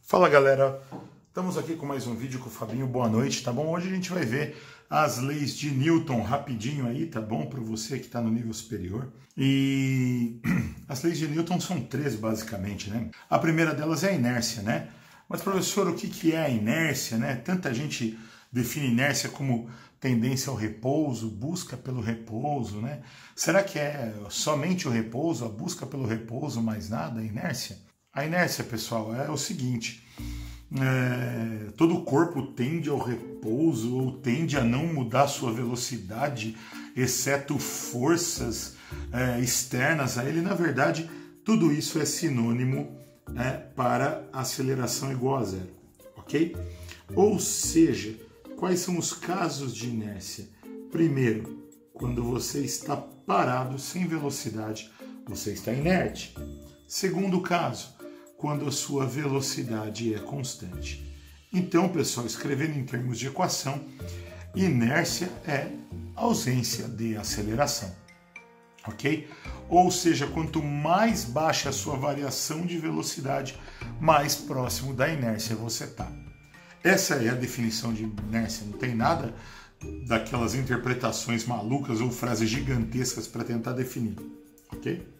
Fala galera, estamos aqui com mais um vídeo com o Fabinho, boa noite, tá bom? Hoje a gente vai ver as leis de Newton rapidinho aí, tá bom? Para você que está no nível superior. E as leis de Newton são três basicamente, né? A primeira delas é a inércia, né? Mas professor, o que é a inércia, né? Tanta gente define inércia como tendência ao repouso, busca pelo repouso, né? Será que é somente o repouso, a busca pelo repouso, mais nada, a inércia? A inércia, pessoal, é o seguinte, todo o corpo tende ao repouso ou tende a não mudar sua velocidade, exceto forças externas a ele. Na verdade, tudo isso é sinônimo para aceleração igual a zero, ok? Ou seja, quais são os casos de inércia? Primeiro, quando você está parado, sem velocidade, você está inerte. Segundo caso, quando a sua velocidade é constante. Então, pessoal, escrevendo em termos de equação, inércia é ausência de aceleração, ok? Ou seja, quanto mais baixa a sua variação de velocidade, mais próximo da inércia você está. Essa é a definição de inércia, não tem nada daquelas interpretações malucas ou frases gigantescas para tentar definir, ok?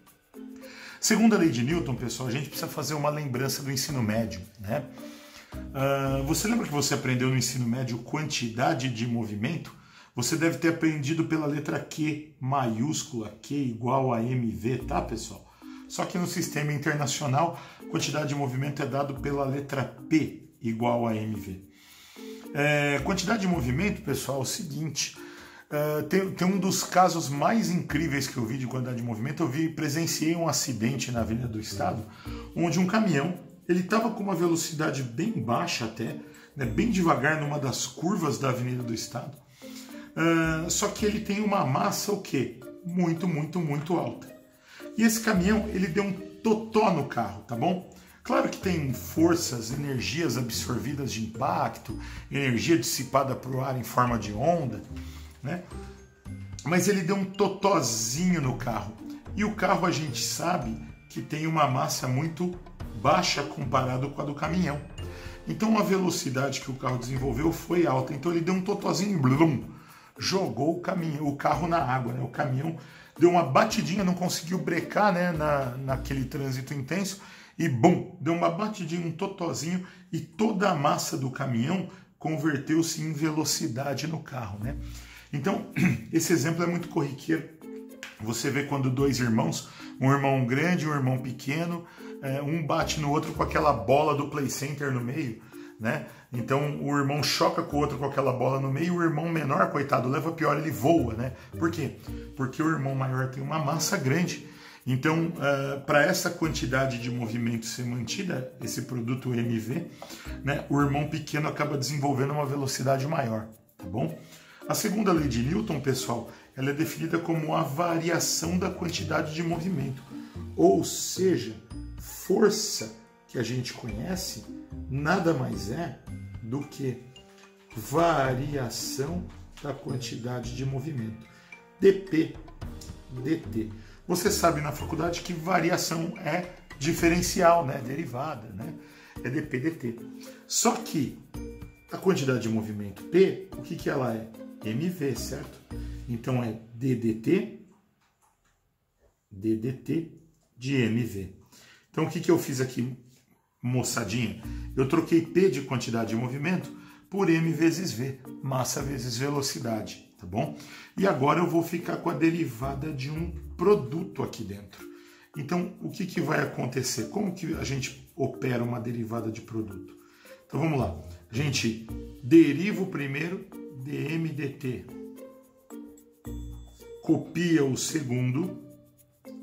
Segundo a lei de Newton, pessoal, a gente precisa fazer uma lembrança do ensino médio, né? Você lembra que você aprendeu no ensino médio quantidade de movimento? Você deve ter aprendido pela letra Q maiúscula, Q igual a mv, tá, pessoal? Só que no sistema internacional, quantidade de movimento é dado pela letra P igual a mv. Quantidade de movimento, pessoal, é o seguinte... Tem um dos casos mais incríveis que eu vi de quantidade de movimento. Presenciei um acidente na Avenida do Estado, onde um caminhão, ele estava com uma velocidade bem baixa até, né, bem devagar numa das curvas da Avenida do Estado, só que ele tem uma massa o quê? Muito alta. E esse caminhão, ele deu um totó no carro, tá bom? Claro que tem forças, energias absorvidas de impacto, energia dissipada para o ar em forma de onda, né? Mas ele deu um totozinho no carro. E o carro a gente sabe que tem uma massa muito baixa comparado com a do caminhão. Então a velocidade que o carro desenvolveu foi alta. Então ele deu um totozinho e blum, jogou o carro na água, né? O caminhão deu uma batidinha, não conseguiu brecar, né, naquele trânsito intenso e bum, deu uma batidinha, um totozinho, e toda a massa do caminhão converteu-se em velocidade no carro, né? Então, esse exemplo é muito corriqueiro. Você vê quando dois irmãos, um irmão grande e um irmão pequeno, um bate no outro com aquela bola do Play Center no meio, né? Então, o irmão choca com o outro com aquela bola no meio, o irmão menor, coitado, leva pior, ele voa, né? Por quê? Porque o irmão maior tem uma massa grande. Então, para essa quantidade de movimento ser mantida, esse produto MV, né, o irmão pequeno acaba desenvolvendo uma velocidade maior, tá bom? A segunda lei de Newton, pessoal, ela é definida como a variação da quantidade de movimento. Ou seja, força que a gente conhece nada mais é do que variação da quantidade de movimento. dP, dt. Você sabe na faculdade que variação é diferencial, né? Derivada, né? É dP, dt. Só que a quantidade de movimento P, o que ela é? mv, certo? Então é ddt de mv. Então o que eu fiz aqui, moçadinha? Eu troquei P de quantidade de movimento por m vezes v, massa vezes velocidade, tá bom? E agora eu vou ficar com a derivada de um produto aqui dentro. Então o que vai acontecer? Como que a gente opera uma derivada de produto? Então vamos lá. A gente deriva o primeiro, dm dt, copia o segundo,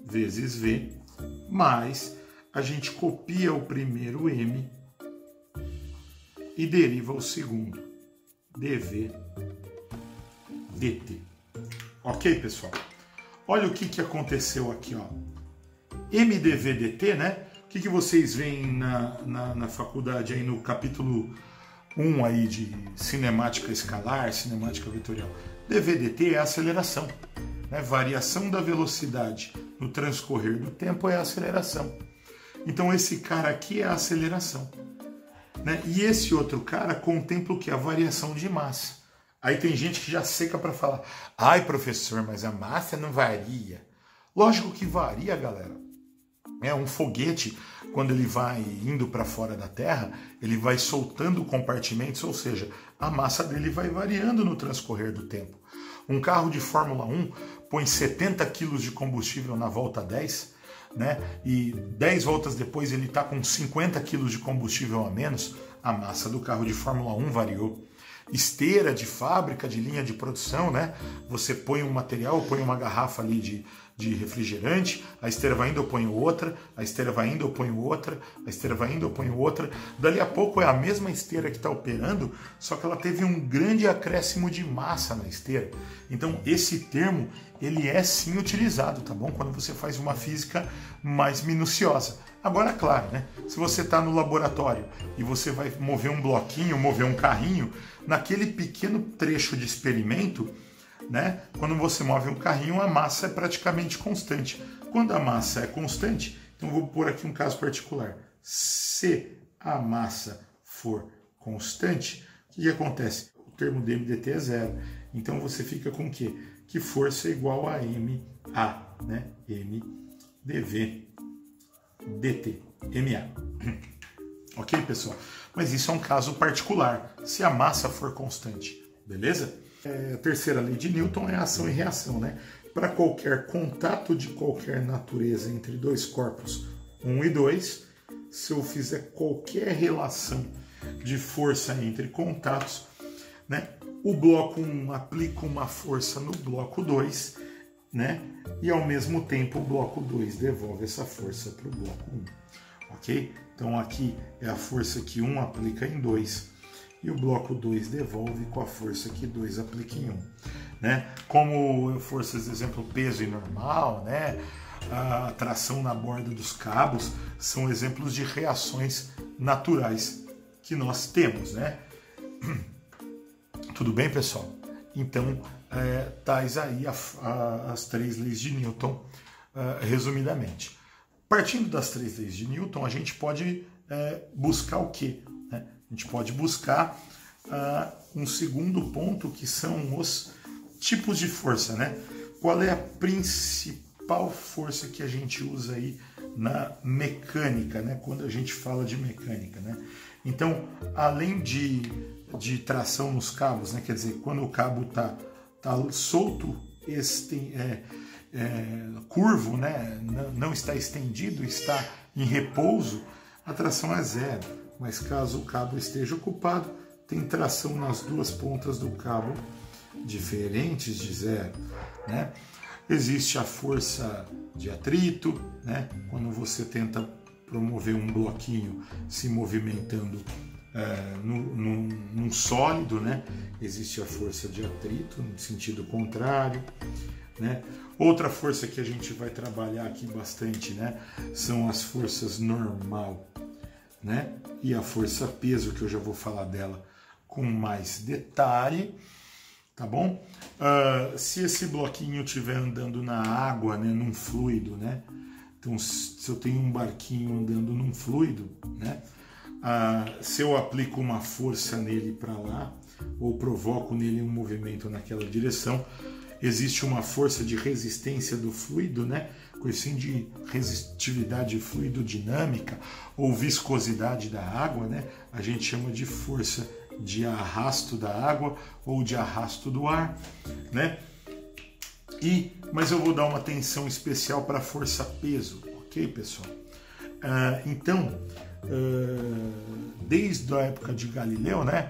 vezes v, mais a gente copia o primeiro m e deriva o segundo, dv dt. Ok, pessoal? Olha o que aconteceu aqui, ó. mdv dt, né? O que vocês veem na faculdade aí no capítulo 1 aí de cinemática escalar, cinemática vetorial? dv/dt é a aceleração, né? Variação da velocidade no transcorrer do tempo é a aceleração. Então esse cara aqui é a aceleração. né? E esse outro cara contempla o que? A variação de massa. Aí tem gente que já seca para falar, ai professor, mas a massa não varia. Lógico que varia, galera. Um foguete, quando ele vai indo para fora da Terra, ele vai soltando compartimentos, ou seja, a massa dele vai variando no transcorrer do tempo. Um carro de Fórmula 1 põe 70 quilos de combustível na volta 10, né? E 10 voltas depois ele está com 50 quilos de combustível a menos, a massa do carro de Fórmula 1 variou. Esteira de fábrica, de linha de produção, né? Você põe um material, põe uma garrafa ali de refrigerante, a esteira vai indo, eu ponho outra, a esteira vai indo, eu ponho outra, a esteira vai indo, eu ponho outra. Dali a pouco é a mesma esteira que está operando, só que ela teve um grande acréscimo de massa na esteira. Então esse termo, ele é sim utilizado, tá bom? Quando você faz uma física mais minuciosa. Agora, claro, né? Se você está no laboratório e você vai mover um bloquinho, mover um carrinho, naquele pequeno trecho de experimento, né? Quando você move um carrinho, a massa é praticamente constante. Quando a massa é constante, então vou pôr aqui um caso particular. Se a massa for constante, o que acontece? O termo dMdt é zero. Então você fica com o quê? Que força é igual a MA, né? M dV dt, MA. Ok, pessoal? Mas isso é um caso particular, se a massa for constante, beleza? A terceira lei de Newton é a ação e reação, né? Para qualquer contato de qualquer natureza entre dois corpos, 1 e 2, se eu fizer qualquer relação de força entre contatos, né? O bloco 1 aplica uma força no bloco 2, né? E ao mesmo tempo o bloco 2 devolve essa força para o bloco 1, ok? Então aqui é a força que 1 aplica em 2 e o bloco 2 devolve com a força que 2 aplica em 1, né? Como forças, exemplo, peso e normal, né? A tração na borda dos cabos são exemplos de reações naturais que nós temos, né? Tudo bem, pessoal? Então, tais aí as três leis de Newton, resumidamente. Partindo das três leis de Newton, a gente pode buscar o quê? Né? A gente pode buscar um segundo ponto, que são os tipos de força, né? Qual é a principal força que a gente usa aí na mecânica, né? Quando a gente fala de mecânica, né? Então, além de tração nos cabos, né? Quer dizer, quando o cabo tá solto, curvo, né? Não está estendido, está em repouso, a tração é zero. Mas caso o cabo esteja ocupado, tem tração nas duas pontas do cabo diferentes de zero, né? Existe a força de atrito, né? Quando você tenta promover um bloquinho se movimentando num sólido, né? Existe a força de atrito no sentido contrário, né? Outra força que a gente vai trabalhar aqui bastante, né? São as forças normal, né? E a força peso, que eu já vou falar dela com mais detalhe, tá bom? Se esse bloquinho estiver andando na água, né? Num fluido, né? Então, se eu tenho um barquinho andando num fluido, né? Se eu aplico uma força nele para lá, ou provoco nele um movimento naquela direção, existe uma força de resistência do fluido, né? Coisinha de resistividade fluidodinâmica ou viscosidade da água, né? A gente chama de força de arrasto da água ou de arrasto do ar, né? Mas eu vou dar uma atenção especial para a força-peso, ok, pessoal? Então, desde a época de Galileu, né?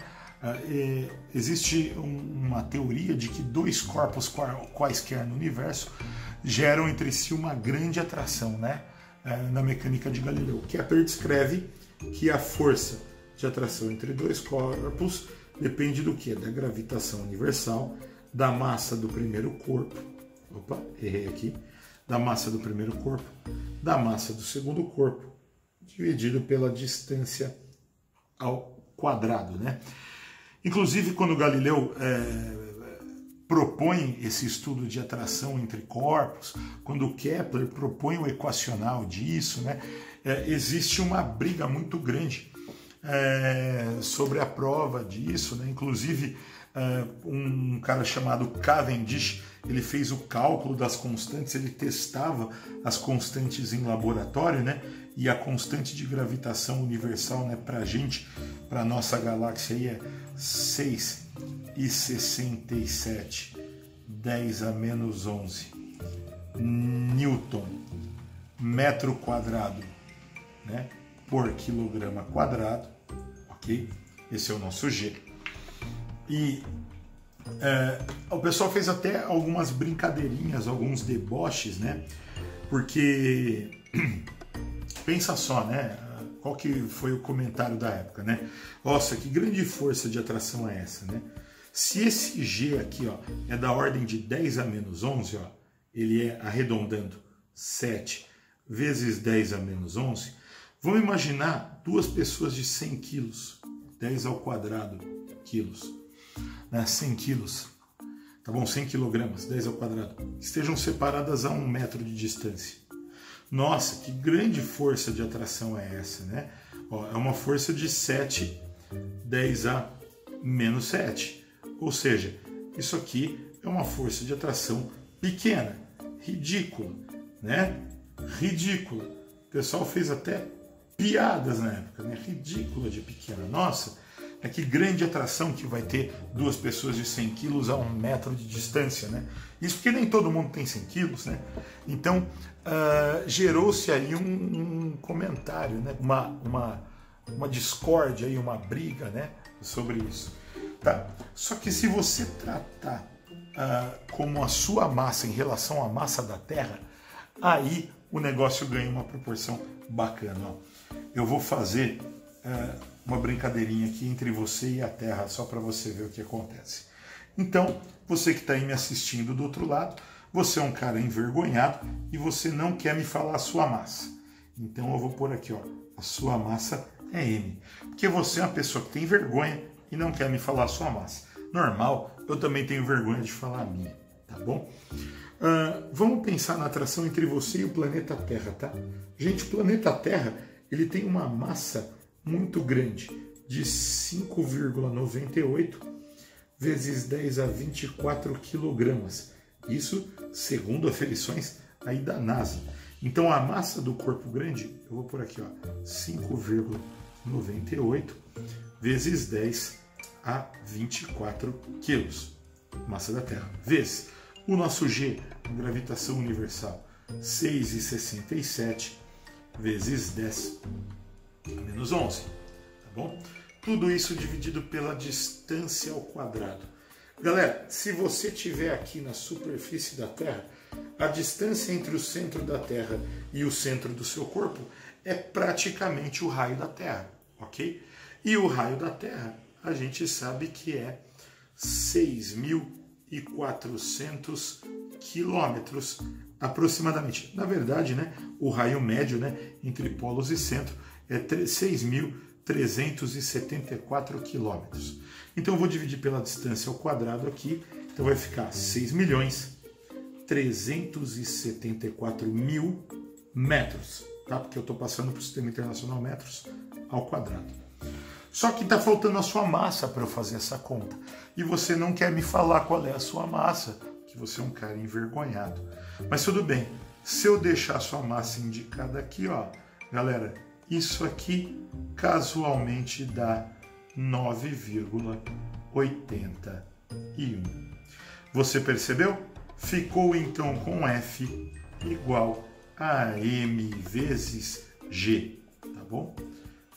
Existe uma teoria de que dois corpos quaisquer no universo geram entre si uma grande atração, né? Na mecânica de Galileu. Kepler descreve que a força de atração entre dois corpos depende do quê? Da gravitação universal, da massa do primeiro corpo, da massa do primeiro corpo, da massa do segundo corpo, dividido pela distância ao quadrado, né? Inclusive, quando Galileu propõe esse estudo de atração entre corpos, quando Kepler propõe o equacional disso, né, existe uma briga muito grande sobre a prova disso, né? Inclusive um cara chamado Cavendish, ele fez o cálculo das constantes, ele testava as constantes em laboratório, né? E a constante de gravitação universal, né, para a gente, para a nossa galáxia, aí é 6,67 10 a menos 11 Newton metro quadrado, né, por quilograma quadrado, ok? Esse é o nosso G. E o pessoal fez até algumas brincadeirinhas, alguns deboches, né? Porque pensa só, né? Qual que foi o comentário da época, né? Nossa, que grande força de atração é essa, né? Se esse G aqui, ó, é da ordem de 10 a menos 11, ó, ele é, arredondando, 7 vezes 10 a menos 11, vamos imaginar duas pessoas de 100 quilos, 10 ao quadrado quilos, né? 100 quilos, tá bom? 100 quilogramas, 10 ao quadrado, estejam separadas a 1 metro de distância. Nossa, que grande força de atração é essa, né? Ó, é uma força de 7, 10 a menos 7. Ou seja, isso aqui é uma força de atração pequena, ridícula, né? Ridícula. O pessoal fez até piadas na época, né? Ridícula de pequena. Nossa, que grande atração que vai ter duas pessoas de 100 quilos a 1 metro de distância, né? Isso porque nem todo mundo tem 100 quilos, né? Então, gerou-se aí um comentário, né? Uma discórdia, aí, uma briga, né? Sobre isso. Tá? Só que se você tratar como a sua massa em relação à massa da Terra, aí o negócio ganha uma proporção bacana. Ó. Eu vou fazer uma brincadeirinha aqui entre você e a Terra, só para você ver o que acontece. Então, você que está aí me assistindo do outro lado, você é um cara envergonhado e você não quer me falar a sua massa. Então eu vou pôr aqui, ó, a sua massa é M. Porque você é uma pessoa que tem vergonha e não quer me falar a sua massa. Normal, eu também tenho vergonha de falar a minha, tá bom? Vamos pensar na atração entre você e o planeta Terra, tá? Gente, o planeta Terra, ele tem uma massa muito grande, de 5,98 vezes 10 a 24 quilogramas. Isso segundo aferições aí da NASA. Então a massa do corpo grande, eu vou por aqui, ó, 5,98 vezes 10 a 24 quilos. Massa da Terra. Vezes o nosso G, a gravitação universal, 6,67 vezes 10 a menos 11. Tá bom? Tudo isso dividido pela distância ao quadrado. Galera, se você estiver aqui na superfície da Terra, a distância entre o centro da Terra e o centro do seu corpo é praticamente o raio da Terra, ok? E o raio da Terra, a gente sabe que é 6.400 quilômetros aproximadamente. Na verdade, né, o raio médio, né, entre polos e centro é 6.374 quilômetros. Então eu vou dividir pela distância ao quadrado aqui, então vai ficar 6.374.000 metros, tá? Porque eu estou passando para o Sistema Internacional metros ao quadrado. Só que está faltando a sua massa para eu fazer essa conta. E você não quer me falar qual é a sua massa, que você é um cara envergonhado. Mas tudo bem, se eu deixar a sua massa indicada aqui, ó, galera, isso aqui casualmente dá 9,81. Você percebeu? Ficou então com F igual a M vezes G, tá bom?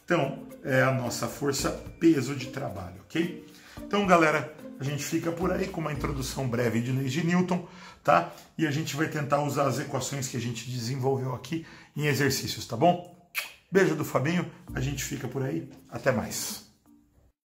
Então, é a nossa força peso de trabalho, ok? Então, galera, a gente fica por aí com uma introdução breve de leis de Newton, tá? E a gente vai tentar usar as equações que a gente desenvolveu aqui em exercícios, tá bom? Beijo do Fabinho, a gente fica por aí, até mais.